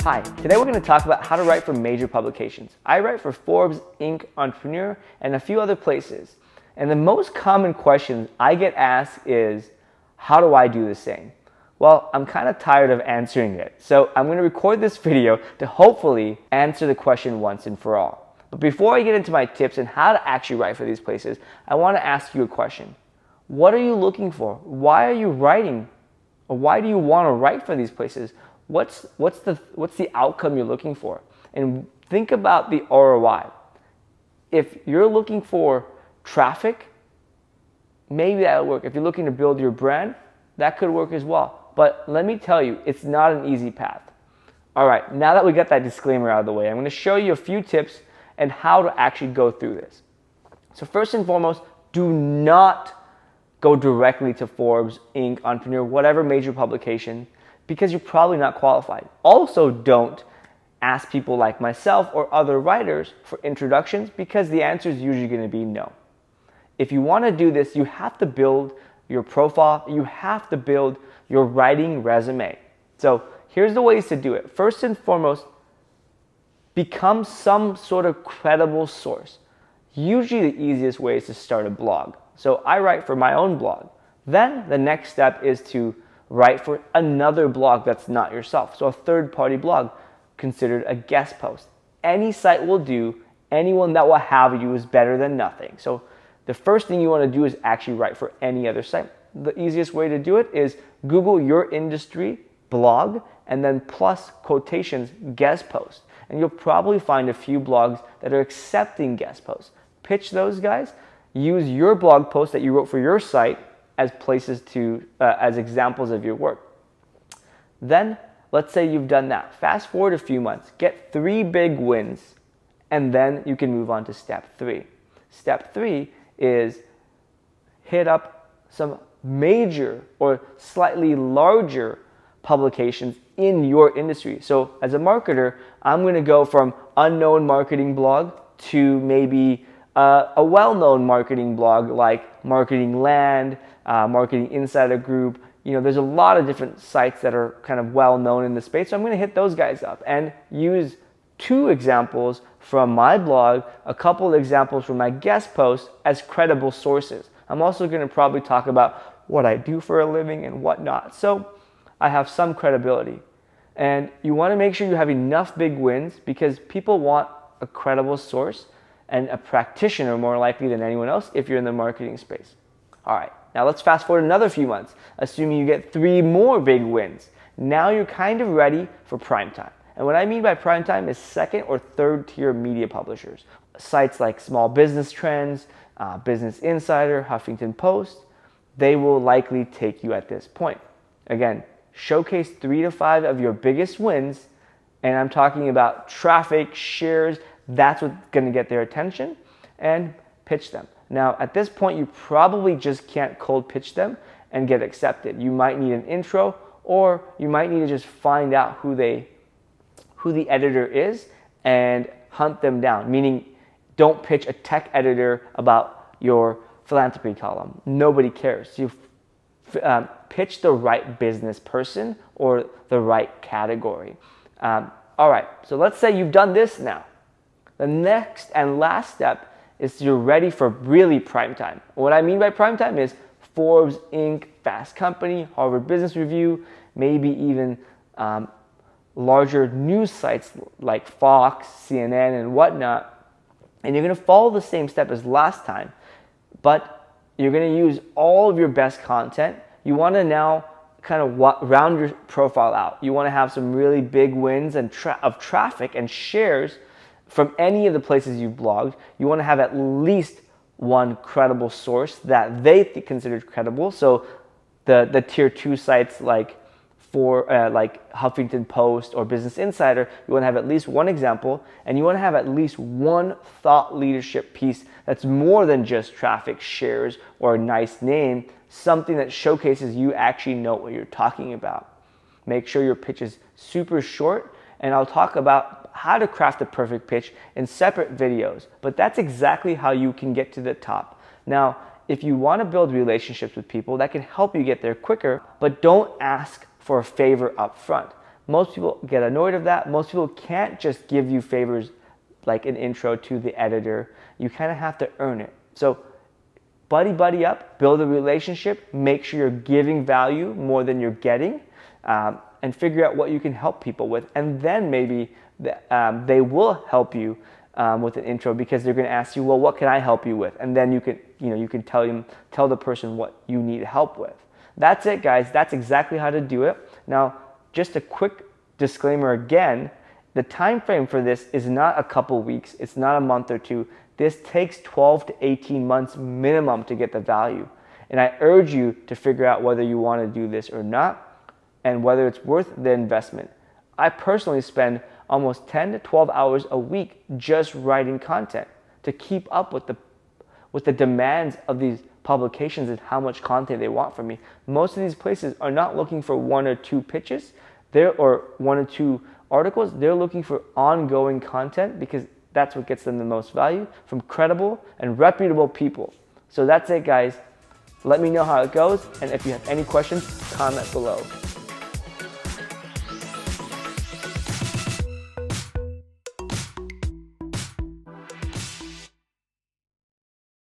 Hi, today we're going to talk about how to write for major publications. I write for Forbes, Inc., Entrepreneur, and a few other places. And the most common question I get asked is, how do I do the same? Well, I'm kind of tired of answering it. So I'm going to record this video to hopefully answer the question once and for all. But before I get into my tips and how to actually write for these places, I want to ask you a question. What are you looking for? Why are you writing? Or why do you want to write for these places? What's the outcome you're looking for? And think about the ROI. If you're looking for traffic, maybe that'll work. If you're looking to build your brand, that could work as well. But let me tell you, it's not an easy path. All right, now that we got that disclaimer out of the way, I'm going to show you a few tips and how to actually go through this. So first and foremost, do not go directly to Forbes, Inc., Entrepreneur, whatever major publication, because you're probably not qualified. Also, don't ask people like myself or other writers for introductions, because the answer is usually going to be no. If you want to do this, you have to build your profile. You have to build your writing resume. So here's the ways to do it. First and foremost, become some sort of credible source. Usually the easiest way is to start a blog. So I write for my own blog. Then the next step is to write for another blog that's not yourself. So a third-party blog, considered a guest post. Any site will do. Anyone that will have you is better than nothing. So the first thing you want to do is actually write for any other site. The easiest way to do it is Google your industry blog and then plus quotations guest post. And you'll probably find a few blogs that are accepting guest posts. Pitch those guys. Use your blog post that you wrote for your site as places to, as examples of your work. Then, let's say you've done that. Fast forward a few months, get 3 big wins, and then you can move on to step 3. Step 3 is hit up some major or slightly larger publications in your industry. So as a marketer, I'm going to go from unknown marketing blog to maybe a well-known marketing blog like Marketing Land, Marketing Insider Group. You know, there's a lot of different sites that are kind of well-known in the space. So I'm going to hit those guys up and use 2 examples from my blog, a couple of examples from my guest post as credible sources. I'm also going to probably talk about what I do for a living and whatnot. So I have some credibility. And you want to make sure you have enough big wins, because people want a credible source and a practitioner more likely than anyone else if you're in the marketing space. All right, now let's fast forward another few months, assuming you get 3 more big wins. Now you're kind of ready for prime time. And what I mean by prime time is 2nd or 3rd tier media publishers. Sites like Small Business Trends, Business Insider, Huffington Post, they will likely take you at this point. Again, showcase 3 to 5 of your biggest wins, and I'm talking about traffic, shares. That's what's going to get their attention, and pitch them. Now, at this point, you probably just can't cold pitch them and get accepted. You might need an intro, or you might need to just find out who the editor is and hunt them down, meaning don't pitch a tech editor about your philanthropy column. Nobody cares. You pitch the right business person or the right category. All right, so let's say you've done this now. The next and last step is you're ready for really prime time. What I mean by prime time is Forbes, Inc., Fast Company, Harvard Business Review, maybe even larger news sites like Fox, CNN, and whatnot. And you're going to follow the same step as last time, but you're going to use all of your best content. You want to now kind of round your profile out. You want to have some really big wins and of traffic and shares from any of the places you've blogged. You want to have at least one credible source that they consider credible. So the tier 2 sites like Huffington Post or Business Insider, you want to have at least one example, and you want to have at least one thought leadership piece that's more than just traffic, shares, or a nice name, something that showcases you actually know what you're talking about. Make sure your pitch is super short, and I'll talk about how to craft the perfect pitch in separate videos, but that's exactly how you can get to the top. Now, if you want to build relationships with people, that can help you get there quicker, but don't ask for a favor up front. Most people get annoyed of that. Most people can't just give you favors like an intro to the editor. You kind of have to earn it. So buddy up, build a relationship, make sure you're giving value more than you're getting, and figure out what you can help people with. And then maybe they will help you with an intro, because they're going to ask you, well, what can I help you with? And then you can tell the person what you need help with. That's it, guys. That's exactly how to do it. Now, just a quick disclaimer again, the time frame for this is not a couple weeks. It's not a month or two. This takes 12 to 18 months minimum to get the value. And I urge you to figure out whether you want to do this or not, and whether it's worth the investment. I personally spend almost 10 to 12 hours a week just writing content to keep up with the demands of these publications and how much content they want from me. Most of these places are not looking for 1 or 2 pitches or 1 or 2 articles. They're looking for ongoing content, because that's what gets them the most value from credible and reputable people. So that's it, guys. Let me know how it goes, and if you have any questions, comment below.